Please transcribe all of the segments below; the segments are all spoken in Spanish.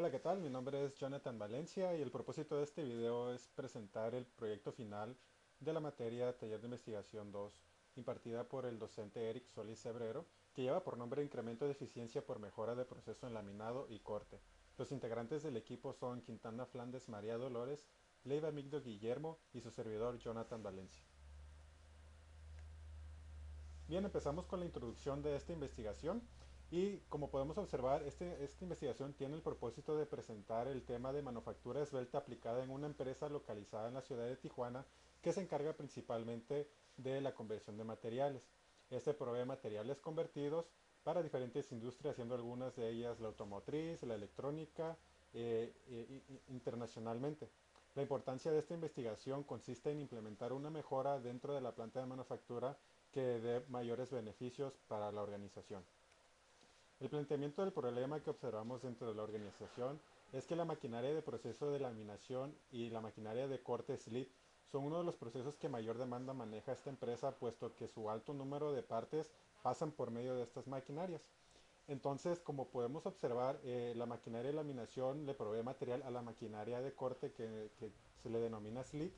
Hola, ¿qué tal? Mi nombre es Jonathan Valencia y el propósito de este video es presentar el proyecto final de la materia Taller de Investigación 2, impartida por el docente Eric Solís Cebrero, que lleva por nombre Incremento de Eficiencia por Mejora de Proceso en Laminado y Corte. Los integrantes del equipo son Quintana Flandes María Dolores, Leiva Migdo Guillermo y su servidor Jonathan Valencia. Bien, empezamos con la introducción de esta investigación y como podemos observar, esta investigación tiene el propósito de presentar el tema de manufactura esbelta aplicada en una empresa localizada en la ciudad de Tijuana que se encarga principalmente de la conversión de materiales. Este provee materiales convertidos para diferentes industrias, siendo algunas de ellas la automotriz, la electrónica, internacionalmente. La importancia de esta investigación consiste en implementar una mejora dentro de la planta de manufactura que dé mayores beneficios para la organización. El planteamiento del problema que observamos dentro de la organización es que la maquinaria de proceso de laminación y la maquinaria de corte slit son uno de los procesos que mayor demanda maneja esta empresa, puesto que su alto número de partes pasan por medio de estas maquinarias. Entonces, como podemos observar, la maquinaria de laminación le provee material a la maquinaria de corte que se le denomina slit,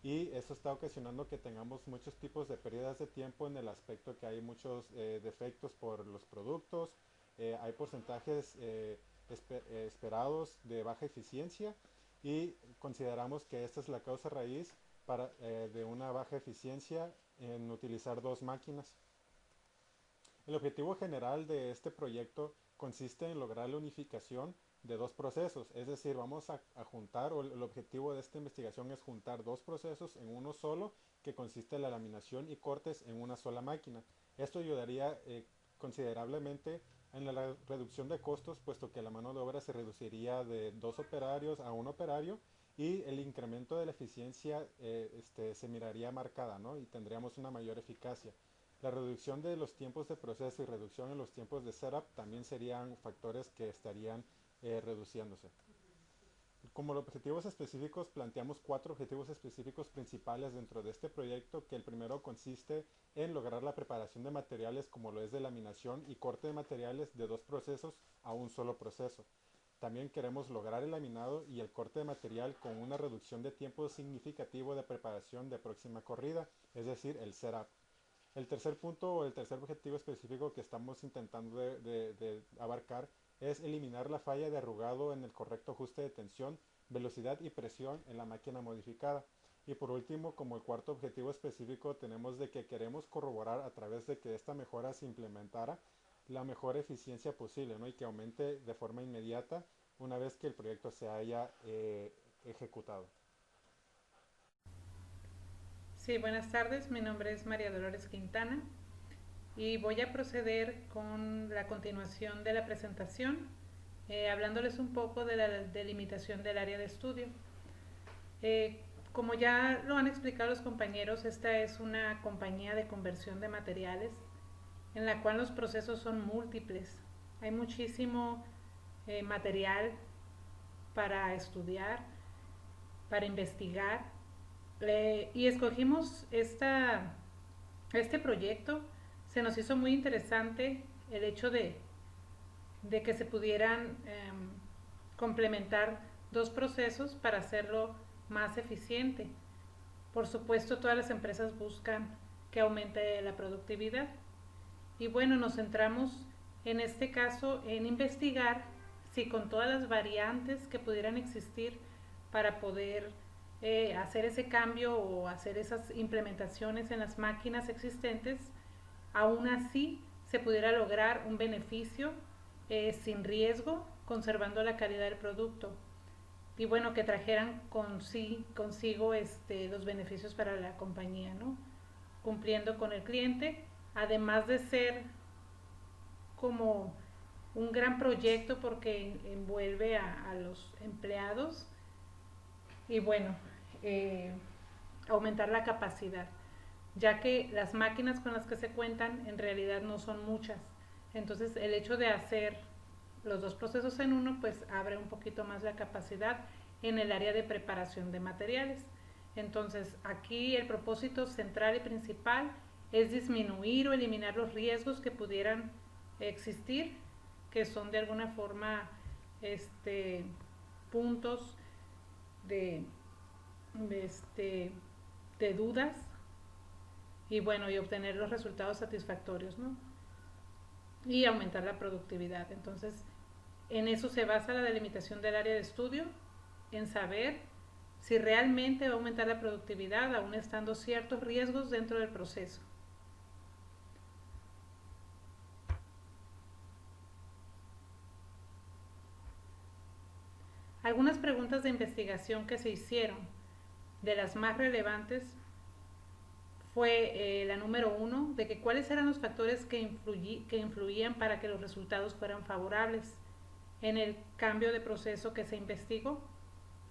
y eso está ocasionando que tengamos muchos tipos de pérdidas de tiempo en el aspecto que hay muchos defectos por los productos, hay porcentajes esperados de baja eficiencia y consideramos que esta es la causa raíz de una baja eficiencia en utilizar dos máquinas. El objetivo general de este proyecto consiste en lograr la unificación de dos procesos, es decir, vamos a juntar, o el objetivo de esta investigación es juntar dos procesos en uno solo, que consiste en la laminación y cortes en una sola máquina. Esto ayudaría considerablemente en la reducción de costos, puesto que la mano de obra se reduciría de dos operarios a un operario y el incremento de la eficiencia se miraría marcada, ¿no? Y tendríamos una mayor eficacia. La reducción de los tiempos de proceso y reducción en los tiempos de setup también serían factores que estarían reduciéndose. Como objetivos específicos, planteamos cuatro objetivos específicos principales dentro de este proyecto, que el primero consiste en lograr la preparación de materiales como lo es de laminación y corte de materiales de dos procesos a un solo proceso. También queremos lograr el laminado y el corte de material con una reducción de tiempo significativo de preparación de próxima corrida, es decir, el setup. El tercer punto o el tercer objetivo específico que estamos intentando de abarcar es eliminar la falla de arrugado en el correcto ajuste de tensión, velocidad y presión en la máquina modificada. Y por último, como el cuarto objetivo específico, tenemos de que queremos corroborar a través de que esta mejora se implementara la mejor eficiencia posible, ¿no? Y que aumente de forma inmediata una vez que el proyecto se haya ejecutado. Sí, buenas tardes. Mi nombre es María Dolores Quintana y voy a proceder con la continuación de la presentación, hablándoles un poco de la delimitación del área de estudio. Como ya lo han explicado los compañeros, esta es una compañía de conversión de materiales en la cual los procesos son múltiples. Hay muchísimo material para estudiar, para investigar, y escogimos este proyecto. Se nos hizo muy interesante el hecho de que se pudieran complementar dos procesos para hacerlo más eficiente. Por supuesto, todas las empresas buscan que aumente la productividad. Y bueno, nos centramos en este caso en investigar si con todas las variantes que pudieran existir para poder hacer ese cambio o hacer esas implementaciones en las máquinas existentes, aún así se pudiera lograr un beneficio sin riesgo, conservando la calidad del producto. Y bueno, que trajeran consigo los beneficios para la compañía, ¿no? Cumpliendo con el cliente, además de ser como un gran proyecto porque envuelve a los empleados y bueno, eh, aumentar la capacidad, ya que las máquinas con las que se cuentan en realidad no son muchas. Entonces el hecho de hacer los dos procesos en uno pues abre un poquito más la capacidad en el área de preparación de materiales. Entonces aquí el propósito central y principal es disminuir o eliminar los riesgos que pudieran existir, que son de alguna forma puntos de, de dudas y bueno, y obtener los resultados satisfactorios, ¿no? Y aumentar la productividad. Entonces, en eso se basa la delimitación del área de estudio, en saber si realmente va a aumentar la productividad aún estando ciertos riesgos dentro del proceso. Algunas preguntas de investigación que se hicieron, de las más relevantes, fue la número 1, de que cuáles eran los factores que influían para que los resultados fueran favorables en el cambio de proceso que se investigó.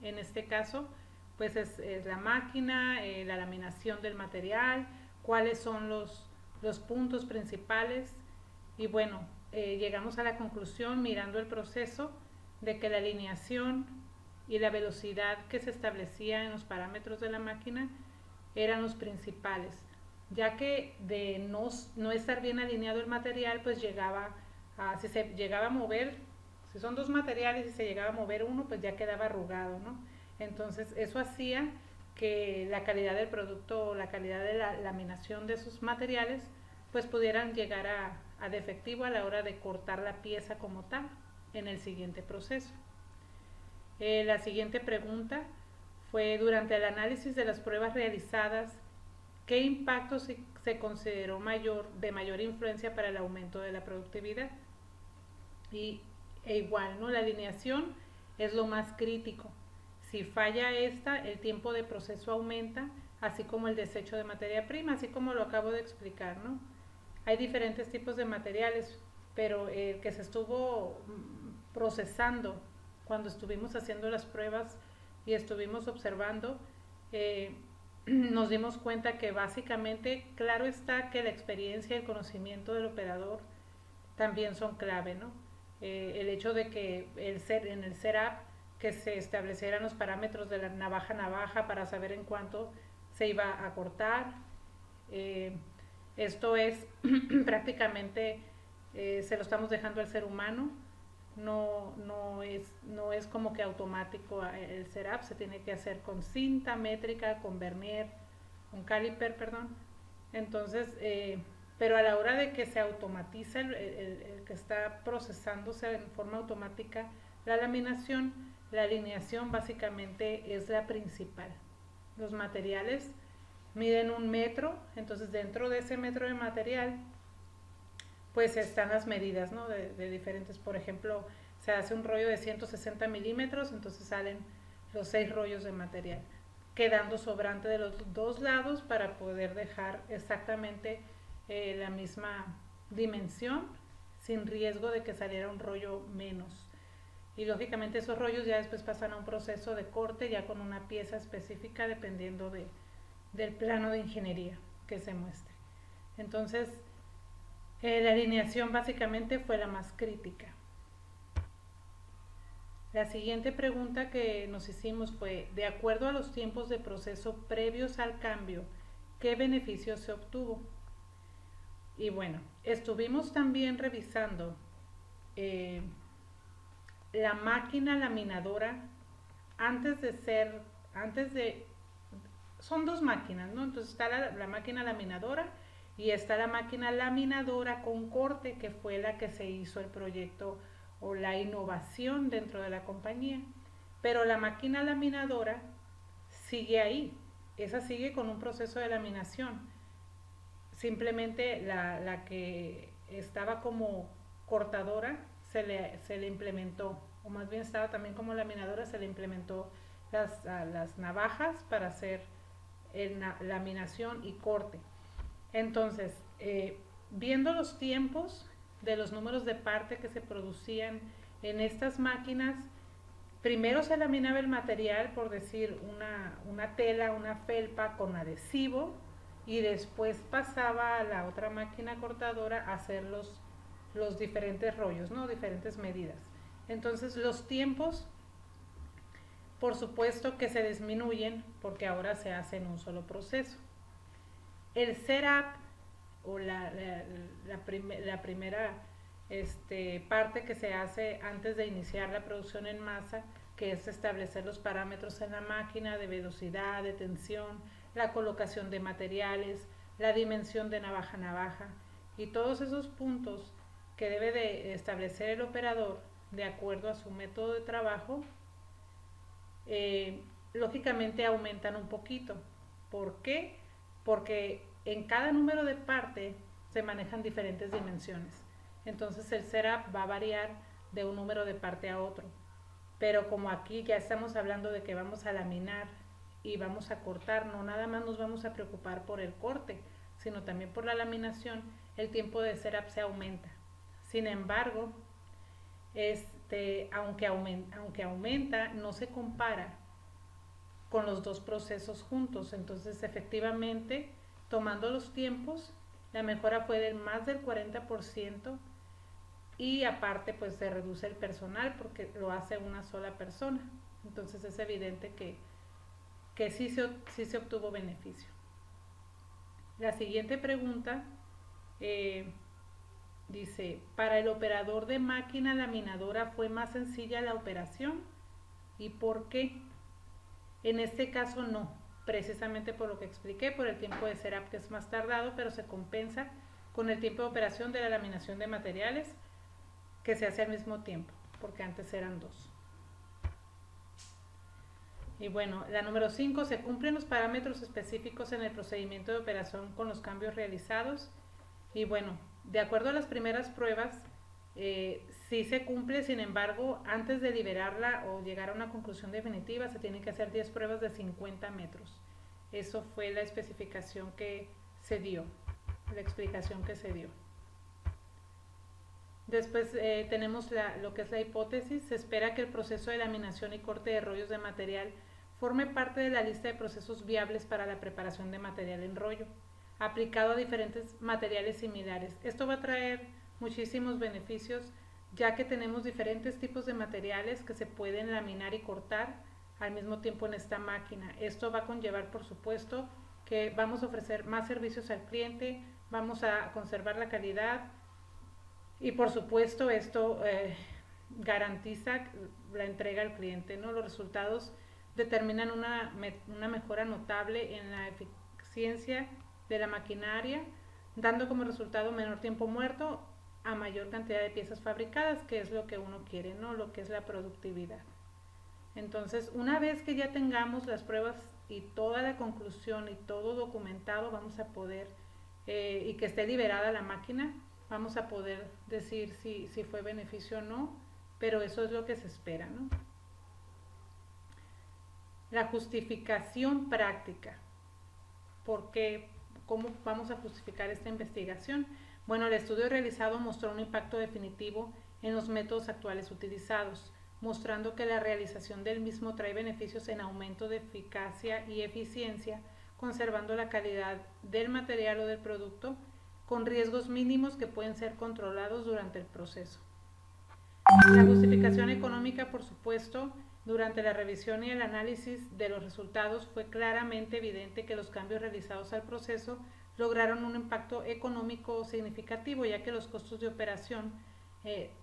En este caso, pues es la máquina, la laminación del material, cuáles son los puntos principales. Y bueno, llegamos a la conclusión, mirando el proceso, de que la alineación y la velocidad que se establecía en los parámetros de la máquina eran los principales, ya que de no estar bien alineado el material, pues si se llegaba a mover, si son dos materiales y se llegaba a mover uno, pues ya quedaba arrugado, ¿no? Entonces eso hacía que la calidad del producto o la calidad de la laminación de esos materiales pues pudieran llegar a defectivo a la hora de cortar la pieza como tal en el siguiente proceso. La siguiente pregunta fue: durante el análisis de las pruebas realizadas, ¿qué impacto se consideró de mayor influencia para el aumento de la productividad? Igual, ¿no? La alineación es lo más crítico. Si falla esta, el tiempo de proceso aumenta, así como el desecho de materia prima, así como lo acabo de explicar, ¿no? Hay diferentes tipos de materiales, pero el que se estuvo procesando cuando estuvimos haciendo las pruebas y estuvimos observando, nos dimos cuenta que básicamente, claro está que la experiencia y el conocimiento del operador también son clave, ¿no? El hecho de que en el setup que se establecieran los parámetros de la navaja para saber en cuánto se iba a cortar. Esto es prácticamente se lo estamos dejando al ser humano. No es como que automático el setup, se tiene que hacer con cinta métrica, con vernier, con caliper, perdón. Entonces, pero a la hora de que se automatiza el que está procesándose en forma automática la laminación, la alineación básicamente es la principal. Los materiales miden 1 metro, entonces dentro de ese metro de material pues están las medidas, ¿no? de diferentes, por ejemplo, se hace un rollo de 160 milímetros, entonces salen los 6 rollos de material, quedando sobrante de los dos lados para poder dejar exactamente la misma dimensión, sin riesgo de que saliera un rollo menos. Y lógicamente esos rollos ya después pasan a un proceso de corte ya con una pieza específica dependiendo del plano de ingeniería que se muestre. Entonces, la alineación básicamente fue la más crítica. La siguiente pregunta que nos hicimos fue: de acuerdo a los tiempos de proceso previos al cambio, ¿qué beneficios se obtuvo? Y bueno, estuvimos también revisando la máquina laminadora son dos máquinas, ¿no? Entonces está la máquina laminadora y está la máquina laminadora con corte, que fue la que se hizo el proyecto o la innovación dentro de la compañía. Pero la máquina laminadora sigue ahí, esa sigue con un proceso de laminación. Simplemente la que estaba como cortadora se le implementó, o más bien estaba también como laminadora, se le implementó las navajas para hacer laminación y corte. Entonces, viendo los tiempos de los números de parte que se producían en estas máquinas, primero se laminaba el material, por decir una tela, una felpa con adhesivo, y después pasaba a la otra máquina cortadora a hacer los diferentes rollos, ¿no? Diferentes medidas. Entonces los tiempos, por supuesto que se disminuyen porque ahora se hace en un solo proceso. El setup o la primera parte que se hace antes de iniciar la producción en masa, que es establecer los parámetros en la máquina de velocidad, de tensión, la colocación de materiales, la dimensión de navaja a navaja y todos esos puntos que debe de establecer el operador de acuerdo a su método de trabajo, lógicamente aumentan un poquito. ¿Por qué? Porque en cada número de parte se manejan diferentes dimensiones. Entonces el setup va a variar de un número de parte a otro. Pero como aquí ya estamos hablando de que vamos a laminar y vamos a cortar, no nada más nos vamos a preocupar por el corte, sino también por la laminación, el tiempo de setup se aumenta. Sin embargo, aunque aumenta, no se compara con los dos procesos juntos. Entonces, efectivamente, tomando los tiempos, la mejora fue de más del 40% y aparte pues se reduce el personal porque lo hace una sola persona. Entonces es evidente que sí se obtuvo beneficio. La siguiente pregunta dice, ¿para el operador de máquina laminadora fue más sencilla la operación? ¿Y por qué? En este caso no, precisamente por lo que expliqué, por el tiempo de setup que es más tardado, pero se compensa con el tiempo de operación de la laminación de materiales que se hace al mismo tiempo, porque antes eran 2. Y bueno, la número 5, se cumplen los parámetros específicos en el procedimiento de operación con los cambios realizados. Y bueno, de acuerdo a las primeras pruebas, sí se cumple, sin embargo, antes de liberarla o llegar a una conclusión definitiva, se tienen que hacer 10 pruebas de 50 metros. Eso fue la especificación que se dio, la explicación que se dio. Después tenemos lo que es la hipótesis. Se espera que el proceso de laminación y corte de rollos de material forme parte de la lista de procesos viables para la preparación de material en rollo, aplicado a diferentes materiales similares. Esto va a traer muchísimos beneficios, ya que tenemos diferentes tipos de materiales que se pueden laminar y cortar al mismo tiempo en esta máquina. Esto va a conllevar, por supuesto, que vamos a ofrecer más servicios al cliente, vamos a conservar la calidad y, por supuesto, esto garantiza la entrega al cliente, ¿no? Los resultados determinan una mejora notable en la eficiencia de la maquinaria, dando como resultado menor tiempo muerto a mayor cantidad de piezas fabricadas, que es lo que uno quiere, ¿no? Lo que es la productividad. Entonces, una vez que ya tengamos las pruebas y toda la conclusión y todo documentado, vamos a poder, y que esté liberada la máquina, vamos a poder decir si fue beneficio o no, pero eso es lo que se espera, ¿no? La justificación práctica. ¿Por qué? ¿Cómo vamos a justificar esta investigación? Bueno, el estudio realizado mostró un impacto definitivo en los métodos actuales utilizados, mostrando que la realización del mismo trae beneficios en aumento de eficacia y eficiencia, conservando la calidad del material o del producto, con riesgos mínimos que pueden ser controlados durante el proceso. La justificación económica, por supuesto, durante la revisión y el análisis de los resultados fue claramente evidente que los cambios realizados al proceso lograron un impacto económico significativo, ya que los costos de operación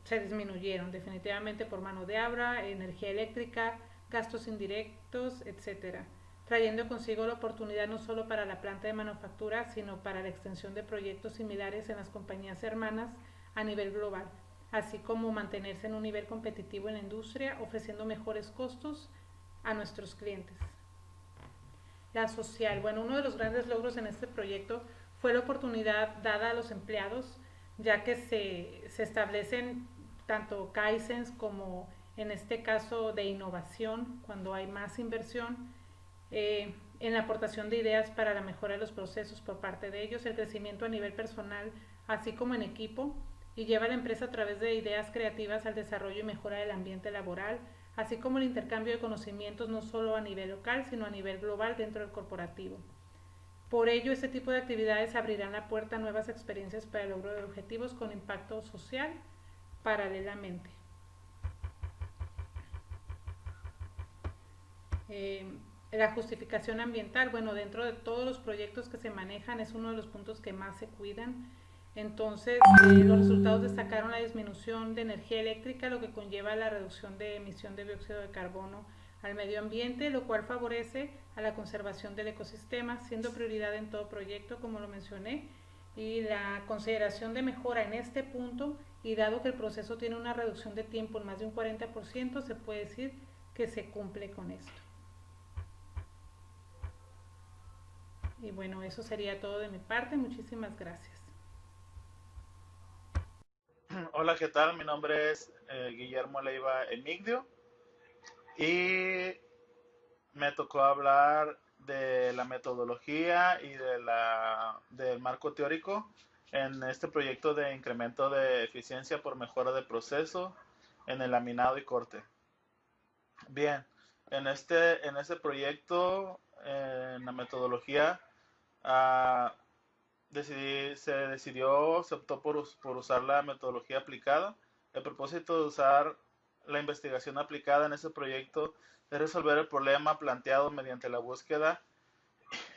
se disminuyeron definitivamente por mano de obra, energía eléctrica, gastos indirectos, etcétera, trayendo consigo la oportunidad no solo para la planta de manufactura, sino para la extensión de proyectos similares en las compañías hermanas a nivel global, así como mantenerse en un nivel competitivo en la industria, ofreciendo mejores costos a nuestros clientes. La social. Bueno, uno de los grandes logros en este proyecto fue la oportunidad dada a los empleados, ya que se establecen tanto kaizens como en este caso de innovación, cuando hay más inversión, en la aportación de ideas para la mejora de los procesos por parte de ellos, el crecimiento a nivel personal, así como en equipo, y lleva a la empresa a través de ideas creativas al desarrollo y mejora del ambiente laboral, así como el intercambio de conocimientos no solo a nivel local, sino a nivel global dentro del corporativo. Por ello, este tipo de actividades abrirán la puerta a nuevas experiencias para el logro de objetivos con impacto social paralelamente. La justificación ambiental, bueno, dentro de todos los proyectos que se manejan es uno de los puntos que más se cuidan. Entonces, los resultados destacaron la disminución de energía eléctrica, lo que conlleva la reducción de emisión de dióxido de carbono al medio ambiente, lo cual favorece a la conservación del ecosistema, siendo prioridad en todo proyecto, como lo mencioné, y la consideración de mejora en este punto, y dado que el proceso tiene una reducción de tiempo en más de un 40%, se puede decir que se cumple con esto. Y bueno, eso sería todo de mi parte. Muchísimas gracias. Hola, ¿qué tal? Mi nombre es Guillermo Leiva Emigdio y me tocó hablar de la metodología y del marco teórico en este proyecto de incremento de eficiencia por mejora de proceso en el laminado y corte. Bien, en este proyecto, en la metodología, ah, se optó por usar la metodología aplicada. El propósito de usar la investigación aplicada en ese proyecto es resolver el problema planteado mediante la búsqueda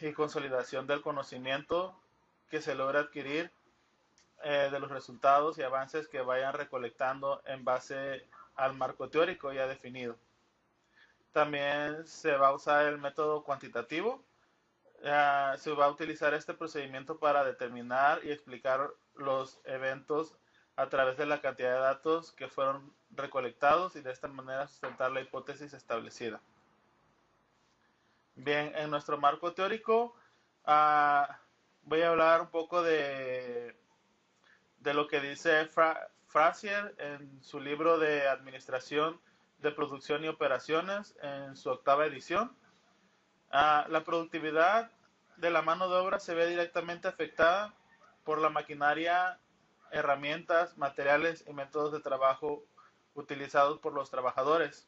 y consolidación del conocimiento que se logra adquirir de los resultados y avances que vayan recolectando en base al marco teórico ya definido. También se va a usar el método cuantitativo. Se va a utilizar este procedimiento para determinar y explicar los eventos a través de la cantidad de datos que fueron recolectados y de esta manera sustentar la hipótesis establecida. Bien, en nuestro marco teórico voy a hablar un poco de lo que dice Frazier en su libro de Administración de Producción y Operaciones en su 8ª edición. La productividad de la mano de obra se ve directamente afectada por la maquinaria, herramientas, materiales y métodos de trabajo utilizados por los trabajadores.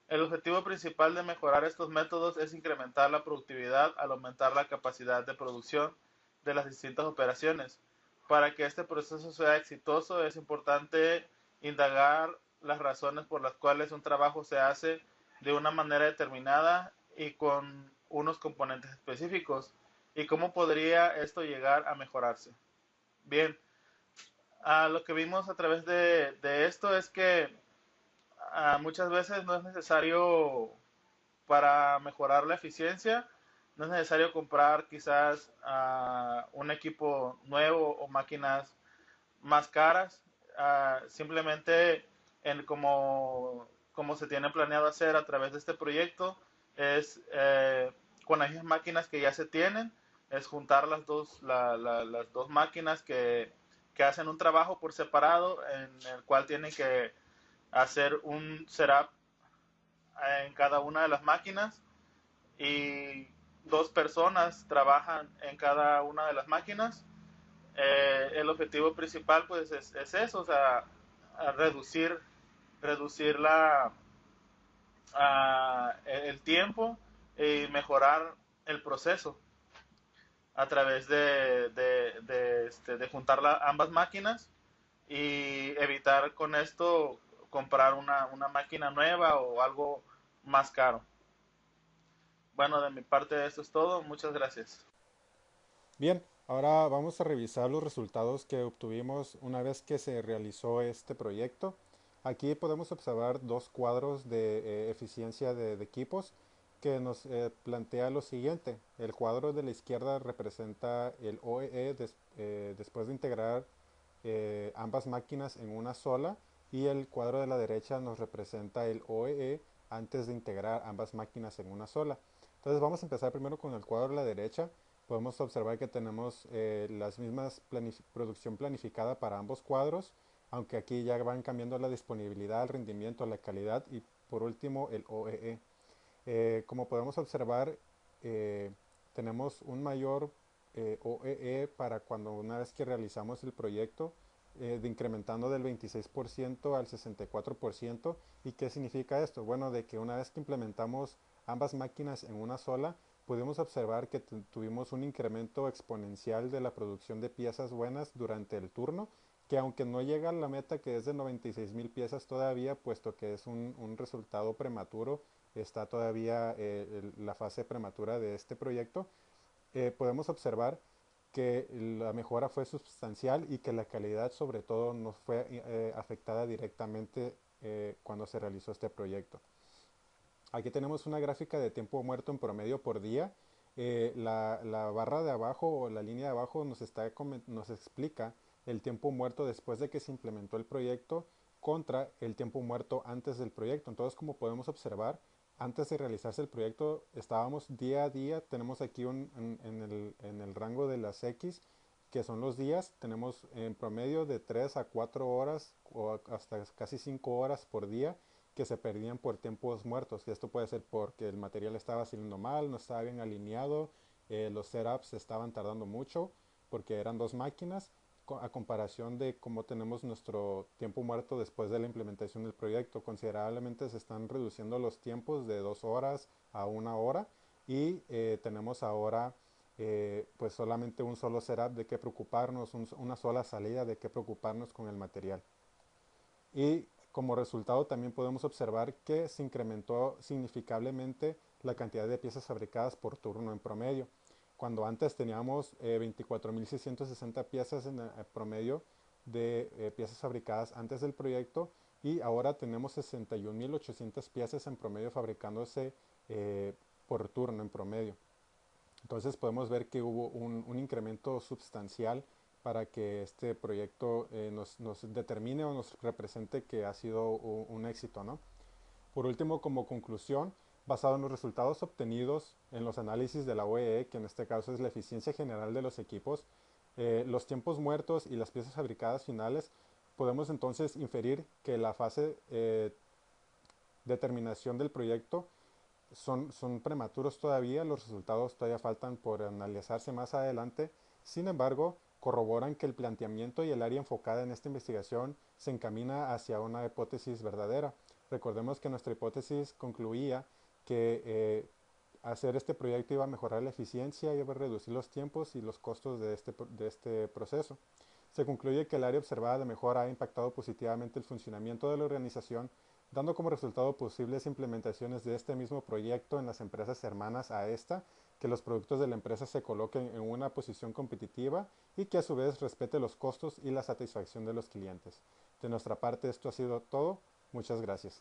El objetivo principal de mejorar estos métodos es incrementar la productividad al aumentar la capacidad de producción de las distintas operaciones. Para que este proceso sea exitoso, es importante indagar las razones por las cuales un trabajo se hace de una manera determinada y con unos componentes específicos, y cómo podría esto llegar a mejorarse. Bien, lo que vimos a través de esto es que muchas veces no es necesario, para mejorar la eficiencia, no es necesario comprar quizás un equipo nuevo o máquinas más caras. Simplemente como se tiene planeado hacer a través de este proyecto es con las mismas máquinas que ya se tienen, es juntar las dos máquinas que hacen un trabajo por separado, en el cual tienen que hacer un setup en cada una de las máquinas, y dos personas trabajan en cada una de las máquinas. El objetivo principal pues es eso, o sea, reducir el tiempo y mejorar el proceso a través de juntar ambas máquinas, y evitar con esto comprar una máquina nueva o algo más caro. Bueno, de mi parte eso es todo. Muchas gracias. Bien, ahora vamos a revisar los resultados que obtuvimos una vez que se realizó este proyecto. Aquí podemos observar dos cuadros de eficiencia de equipos que nos plantea lo siguiente. El cuadro de la izquierda representa el OEE después de integrar ambas máquinas en una sola, y el cuadro de la derecha nos representa el OEE antes de integrar ambas máquinas en una sola. Entonces vamos a empezar primero con el cuadro de la derecha. Podemos observar que tenemos las mismas producción planificada para ambos cuadros, aunque aquí ya van cambiando la disponibilidad, el rendimiento, la calidad y por último el OEE. Como podemos observar, eh, tenemos un mayor OEE para cuando una vez que realizamos el proyecto, de incrementando del 26% al 64%. ¿Y qué significa esto? Bueno, de que una vez que implementamos ambas máquinas en una sola, pudimos observar que tuvimos un incremento exponencial de la producción de piezas buenas durante el turno, que aunque no llega a la meta que es de 96,000 piezas todavía, puesto que es un resultado prematuro, está todavía la fase prematura de este proyecto, podemos observar que la mejora fue sustancial y que la calidad sobre todo no fue afectada directamente cuando se realizó este proyecto. Aquí tenemos una gráfica de tiempo muerto en promedio por día. La barra de abajo o la línea de abajo nos explica el tiempo muerto después de que se implementó el proyecto contra el tiempo muerto antes del proyecto. Entonces, como podemos observar, antes de realizarse el proyecto estábamos día a día. Tenemos aquí en el rango de las X, que son los días, tenemos en promedio de 3 a 4 horas o hasta casi 5 horas por día que se perdían por tiempos muertos. Y esto puede ser porque el material estaba saliendo mal, no estaba bien alineado, los setups estaban tardando mucho porque eran dos máquinas a comparación de cómo tenemos nuestro tiempo muerto después de la implementación del proyecto. Considerablemente se están reduciendo los tiempos de 2 horas a 1 hora y tenemos ahora pues solamente un solo setup de qué preocuparnos, una sola salida de qué preocuparnos con el material. Y como resultado también podemos observar que se incrementó significativamente la cantidad de piezas fabricadas por turno en promedio. Cuando antes teníamos 24.660 piezas en promedio de piezas fabricadas antes del proyecto y ahora tenemos 61.800 piezas en promedio fabricándose por turno en promedio. Entonces podemos ver que hubo un incremento sustancial para que este proyecto nos determine o nos represente que ha sido un éxito, ¿no? Por último, como conclusión, basado en los resultados obtenidos en los análisis de la OEE, que en este caso es la eficiencia general de los equipos, los tiempos muertos y las piezas fabricadas finales, podemos entonces inferir que la fase de terminación del proyecto son prematuros todavía, los resultados todavía faltan por analizarse más adelante. Sin embargo, corroboran que el planteamiento y el área enfocada en esta investigación se encamina hacia una hipótesis verdadera. Recordemos que nuestra hipótesis concluía que hacer este proyecto iba a mejorar la eficiencia, iba a reducir los tiempos y los costos de este proceso. Se concluye que el área observada de mejora ha impactado positivamente el funcionamiento de la organización, dando como resultado posibles implementaciones de este mismo proyecto en las empresas hermanas a esta, que los productos de la empresa se coloquen en una posición competitiva y que a su vez respete los costos y la satisfacción de los clientes. De nuestra parte esto ha sido todo. Muchas gracias.